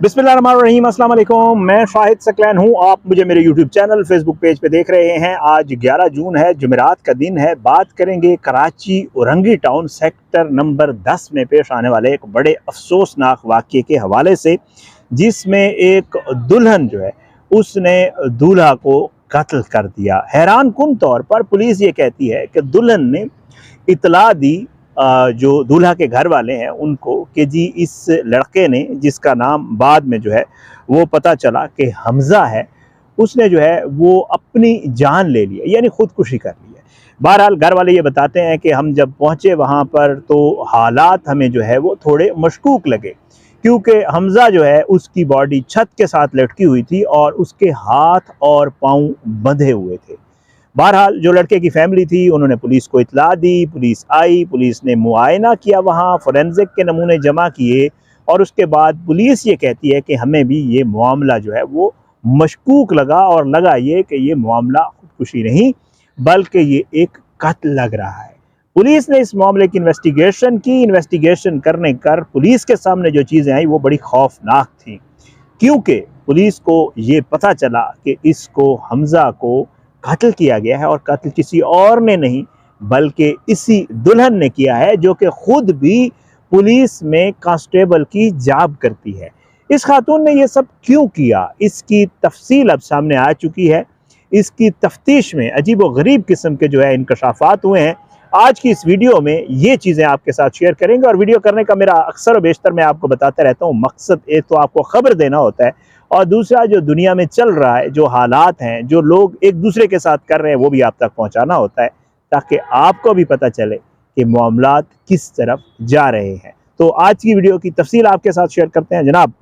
बिस्मिल्लाहिर्रहमानिर्रहीम, अस्सलाम वालेकुम। मैं शाहिद सकलैन हूँ। आप मुझे मेरे यूट्यूब चैनल, फेसबुक पेज पे देख रहे हैं। आज 11 जून है, जुमेरात का दिन है। बात करेंगे Karachi Orangi town sector number 10 में पेश आने वाले एक बड़े अफसोसनाक वाक़ये के हवाले से, जिसमें एक दुल्हन जो है उसने दूल्हा को कत्ल कर दिया। हैरान कुन तौर पर पुलिस ये कहती है कि दुल्हन ने इतला दी जो दूल्हा के घर वाले हैं उनको कि जी इस लड़के ने, जिसका नाम बाद में जो है वो पता चला कि हमज़ा है, उसने जो है वो अपनी जान ले ली है, यानी ख़ुदकुशी कर ली है। बहरहाल घर वाले ये बताते हैं कि हम जब पहुँचे वहाँ पर तो हालात हमें जो है वो थोड़े मशकूक लगे, क्योंकि हमज़ा जो है उसकी बॉडी छत के साथ लटकी हुई थी और उसके हाथ और पाँव बंधे हुए थे। बहरहाल जो लड़के की फैमिली थी उन्होंने पुलिस को इतला दी, पुलिस आई, पुलिस ने मुआयना किया, वहाँ फोरेंसिक के नमूने जमा किए और उसके बाद पुलिस ये कहती है कि हमें भी ये मामला जो है वो मशकूक लगा और लगा ये कि ये मामला खुदकुशी नहीं बल्कि ये एक कत्ल लग रहा है। पुलिस ने इस मामले की इन्वेस्टिगेशन की। इन्वेस्टिगेशन करने कर पुलिस के सामने जो चीज़ें आई वो बड़ी खौफनाक थी, क्योंकि पुलिस को ये पता चला कि इसको, हमज़ा को कत्ल किया गया है और कत्ल किसी और ने नहीं बल्कि इसी दुल्हन ने किया है, जो कि खुद भी पुलिस में कांस्टेबल की जॉब करती है। इस खातून ने ये सब क्यों किया, इसकी तफसील अब सामने आ चुकी है। इसकी तफ्तीश में अजीब व गरीब किस्म के जो है इंकशाफात हुए हैं। आज की इस वीडियो में ये चीज़ें आपके साथ शेयर करेंगे। और वीडियो करने का मेरा अक्सर व बेशतर मैं आपको बताता रहता हूँ मकसद एक तो आपको ख़बर देना होता है, और दूसरा जो दुनिया में चल रहा है, जो हालात हैं, जो लोग एक दूसरे के साथ कर रहे हैं, वो भी आप तक पहुंचाना होता है, ताकि आपको भी पता चले कि मामलात किस तरफ जा रहे हैं। तो आज की वीडियो की तफसील आपके साथ शेयर करते हैं। जनाब,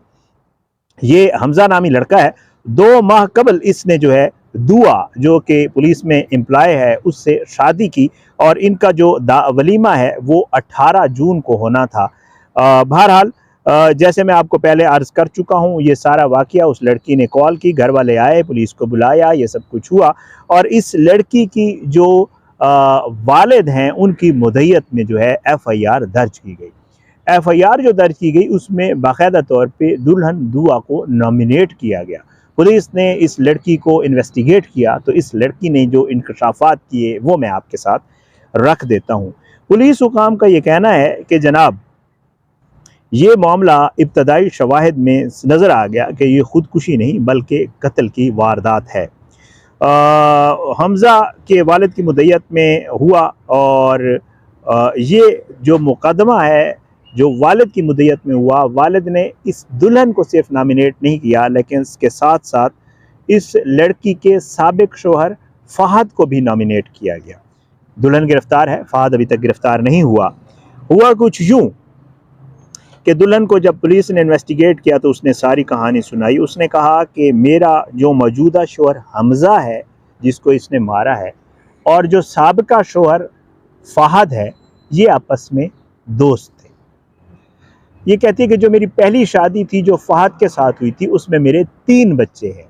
ये हमज़ा नामी लड़का है। 2 माह कबल इसने जो है दुआ, जो कि पुलिस में एम्प्लॉय है, उससे शादी की और इनका जो वलीमा है वो 18 जून को होना था। बहरहाल जैसे मैं आपको पहले अर्ज़ कर चुका हूँ, ये सारा वाक़या उस लड़की ने कॉल की, घर वाले आए, पुलिस को बुलाया, ये सब कुछ हुआ। और इस लड़की की जो वालिद हैं उनकी मुद्दत में जो है FIR दर्ज की गई। FIR जो दर्ज की गई उसमें बाकायदा तौर पे दुल्हन दुआ को नॉमिनेट किया गया। पुलिस ने इस लड़की को इन्वेस्टिगेट किया तो इस लड़की ने जो इंकशाफात किए वो मैं आपके साथ रख देता हूँ। पुलिस हुकाम का ये कहना है कि जनाब, ये मामला इब्तदाई शवाहिद में नज़र आ गया कि ये ख़ुदकुशी नहीं बल्कि कत्ल की वारदात है। हमज़ा के वालिद की मुद्दत में हुआ और ये जो मुकदमा है जो वालिद की मुद्दत में हुआ, वालिद ने इस दुल्हन को सिर्फ नॉमिनेट नहीं किया बल्कि इसके साथ साथ इस लड़की के साबिक शोहर फ़हद को भी नॉमिनेट किया गया। दुल्हन गिरफ़्तार है, फ़हद अभी तक गिरफ़्तार नहीं हुआ। हुआ कुछ यूँ कि दुल्हन को जब पुलिस ने इन्वेस्टिगेट किया तो उसने सारी कहानी सुनाई। उसने कहा कि मेरा जो मौजूदा शोहर हमज़ा है, जिसको इसने मारा है, और जो साबिका शोहर फ़हद है, ये आपस में दोस्त थे। ये कहती है कि जो मेरी पहली शादी थी जो फ़हद के साथ हुई थी उसमें मेरे 3 बच्चे हैं।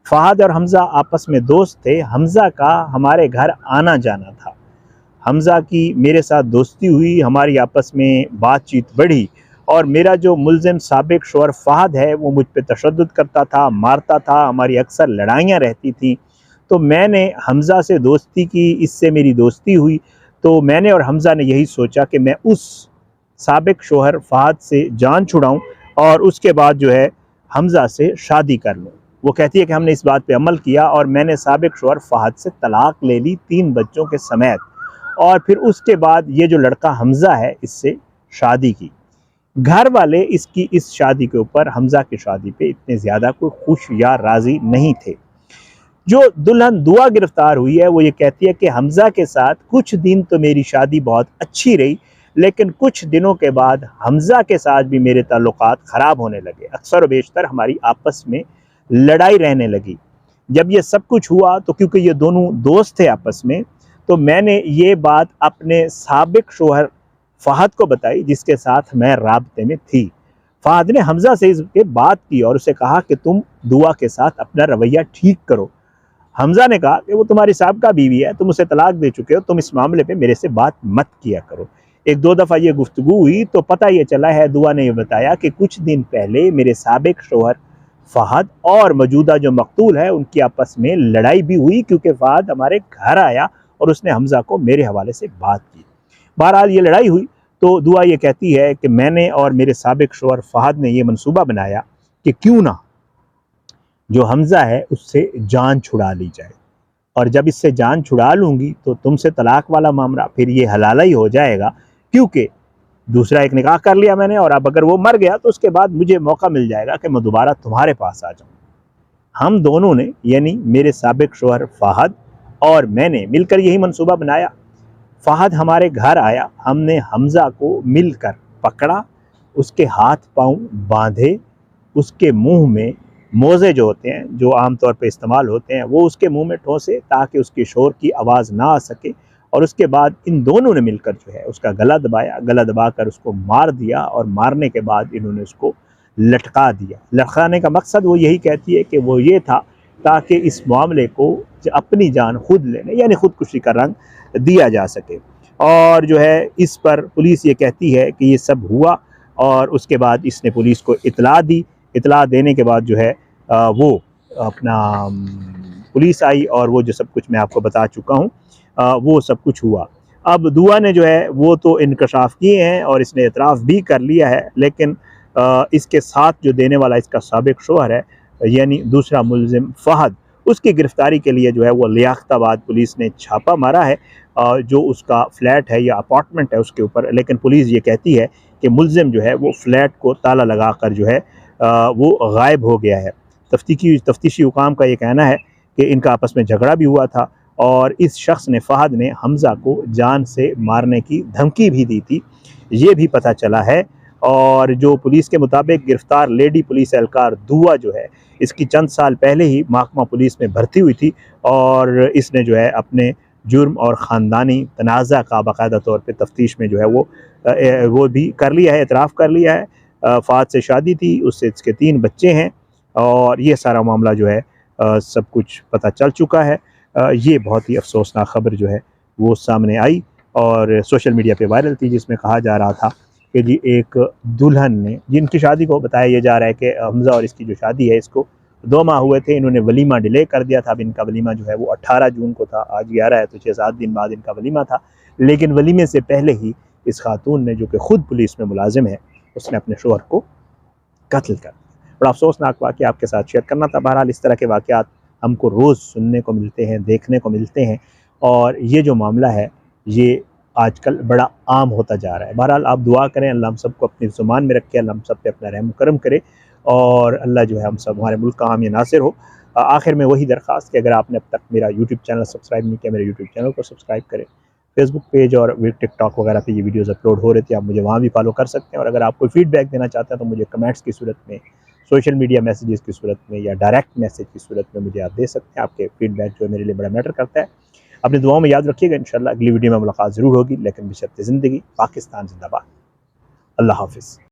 फ़हद और हमज़ा आपस में दोस्त थे। हमज़ा का हमारे घर आना जाना था। हमज़ा की मेरे साथ दोस्ती हुई, हमारी आपस में बातचीत बढ़ी और मेरा जो मुल्ज़िम साबिक शोहर फ़हद है वो मुझ पे तशद्दुद करता था, मारता था, हमारी अक्सर लड़ाइयाँ रहती थीं। तो मैंने हमज़ा से दोस्ती की, इससे मेरी दोस्ती हुई। तो मैंने और हमज़ा ने यही सोचा कि मैं उस साबिक शोहर फ़हद से जान छुड़ाऊँ और उसके बाद जो है हमज़ा से शादी कर लूँ। वो कहती है कि हमने इस बात पे अमल किया और मैंने साबिक शोहर फ़हद से तलाक ले ली 3 बच्चों के समेत, और फिर उसके बाद ये जो लड़का हमज़ा है इससे शादी की। घर वाले इसकी इस शादी के ऊपर, हमज़ा की शादी पे इतने ज़्यादा कोई खुश या राज़ी नहीं थे। जो दुल्हन दुआ गिरफ़्तार हुई है वो ये कहती है कि हमज़ा के साथ कुछ दिन तो मेरी शादी बहुत अच्छी रही, लेकिन कुछ दिनों के बाद हमज़ा के साथ भी मेरे ताल्लुकात ख़राब होने लगे। अक्सर व बेशतर हमारी आपस में लड़ाई रहने लगी। जब ये सब कुछ हुआ तो क्योंकि ये दोनों दोस्त थे आपस में, तो मैंने ये बात अपने साबिक शोहर फ़हद को बताई, जिसके साथ मैं राब्ते में थी। फ़हद ने हमज़ा से इस पे बात की और उसे कहा कि तुम दुआ के साथ अपना रवैया ठीक करो। हमज़ा ने कहा कि वो तुम्हारी साबिका बीवी है, तुम उसे तलाक दे चुके हो, तुम इस मामले पे मेरे से बात मत किया करो। एक दो दफ़ा ये गुफ्तगू हुई तो पता ये चला है, दुआ ने ये बताया कि कुछ दिन पहले मेरे साबिक शोहर फ़हद और मौजूदा जो मकतूल है उनकी आपस में लड़ाई भी हुई, क्योंकि फ़हद हमारे घर आया और उसने हमज़ा को मेरे हवाले से बात की। बहरहाल ये लड़ाई हुई तो दुआ ये कहती है कि मैंने और मेरे साबिक शोहर फ़हद ने ये मनसूबा बनाया कि क्यों ना जो हमज़ा है उससे जान छुड़ा ली जाए, और जब इससे जान छुड़ा लूँगी तो तुमसे तलाक वाला मामला फिर ये हलाला ही हो जाएगा, क्योंकि दूसरा एक निकाह कर लिया मैंने, और अब अगर वो मर गया तो उसके बाद मुझे मौका मिल जाएगा कि मैं दोबारा तुम्हारे पास आ जाऊँ। हम दोनों ने, यानी मेरे साबिक शोहर फ़हद और मैंने मिलकर यही मनसूबा बनाया। फ़हद हमारे घर आया, हमने हमज़ा को मिलकर पकड़ा, उसके हाथ पाँव बांधे, उसके मुंह में मोज़े जो होते हैं, जो आम तौर पे इस्तेमाल होते हैं, वो उसके मुंह में ठोसे ताकि उसके शोर की आवाज़ ना आ सके, और उसके बाद इन दोनों ने मिलकर जो है उसका गला दबाया, गला दबाकर उसको मार दिया, और मारने के बाद इन्होंने उसको लटका दिया। लटकाने का मकसद वो यही कहती है कि वो ये था ताकि इस मामले को अपनी जान खुद लेने यानी खुदकुशी का रंग दिया जा सके। और जो है इस पर पुलिस ये कहती है कि ये सब हुआ, और उसके बाद इसने पुलिस को इतला दी। इतला देने के बाद जो है वो अपना पुलिस आई, और वो जो सब कुछ मैं आपको बता चुका हूँ वो सब कुछ हुआ। अब दुआ ने जो है वो तो इंकशाफ किए हैं और इसने एतराफ़ भी कर लिया है, लेकिन इसके साथ जो देने वाला इसका साबिक शोहर है, यानी दूसरा मुलजिम फ़हद, उसकी गिरफ़्तारी के लिए जो है वो लियाक़ताबाद पुलिस ने छापा मारा है, जो उसका फ्लैट है या अपार्टमेंट है उसके ऊपर। लेकिन पुलिस ये कहती है कि मुलजिम जो है वो फ्लैट को ताला लगा कर जो है वो गायब हो गया है। तफ्तीशी हुकाम का ये कहना है कि इनका आपस में झगड़ा भी हुआ था, और इस शख्स ने, फ़हद ने, हमज़ा को जान से मारने की धमकी भी दी थी, ये भी पता चला है। और जो पुलिस के मुताबिक गिरफ़्तार लेडी पुलिस एहलकार दुआ जो है, इसकी चंद साल पहले ही महकमा पुलिस में भर्ती हुई थी, और इसने जो है अपने जुर्म और ख़ानदानी तनाज़ा का बाकायदा तौर पे तफ्तीश में जो है वो भी कर लिया है, एतराफ़ कर लिया है। फ़हद से शादी थी, उससे इसके 3 बच्चे हैं, और ये सारा मामला जो है सब कुछ पता चल चुका है। ये बहुत ही अफसोसनाक ख़बर जो है वो सामने आई और सोशल मीडिया पे वायरल थी, जिसमें कहा जा रहा था कि जी एक दुल्हन ने, जिनकी शादी को बताया ये जा रहा है कि हमज़ा और इसकी जो शादी है इसको 2 माह हुए थे, इन्होंने वलीमा डिले कर दिया था। अब इनका वलीमा जो है वो 18 जून को था, आज 11 है तो 6-7 दिन बाद इनका वलीमा था। लेकिन वलीमे से पहले ही इस खातून ने, जो कि ख़ुद पुलिस में मुलाजिम है, उसने अपने शोहर को कत्ल कर दिया। बड़ा अफसोसनाक वाक़या आपके साथ शेयर करना था। बहरहाल इस तरह के वाक़यात हमको रोज़ सुनने को मिलते हैं, देखने को मिलते हैं, और ये जो मामला है ये आजकल बड़ा आम होता जा रहा है। बहरहाल आप दुआ करें, अल्लाह हम सबको अपनी ज़ुबान में रखे, अल्लाह हम सब पे अपना रहम करम करे, और अल्लाह जो है हम सब, हमारे मुल्क का हामी नासिर हो। आखिर में वही दरख्वास्त कि अगर आपने अब तक मेरा यूट्यूब चैनल सब्सक्राइब नहीं किया, मेरे यूट्यूब चैनल को सब्सक्राइब करें। फेसबुक पेज और टिकटॉक वगैरह पे ये वीडियोज़ अपलोड हो रहे थे, आप मुझे वहाँ भी फॉलो कर सकते हैं। और अगर आप कोई फीडबैक देना चाहते हैं तो मुझे कमेंट्स की सूरत में, सोशल मीडिया मैसेजेस की सूरत में, या डायरेक्ट मैसेज की सूरत में मुझे आप दे सकते हैं। आपके फीडबैक जो है मेरे लिए बड़ा मैटर करता है। अपनी दुआओं में याद रखिएगा। इंशाल्लाह अगली वीडियो में मुलाकात ज़रूर होगी, लेकिन बशर्ते ज़िंदगी। पाकिस्तान जिंदाबाद। अल्लाह हाफ़िज़।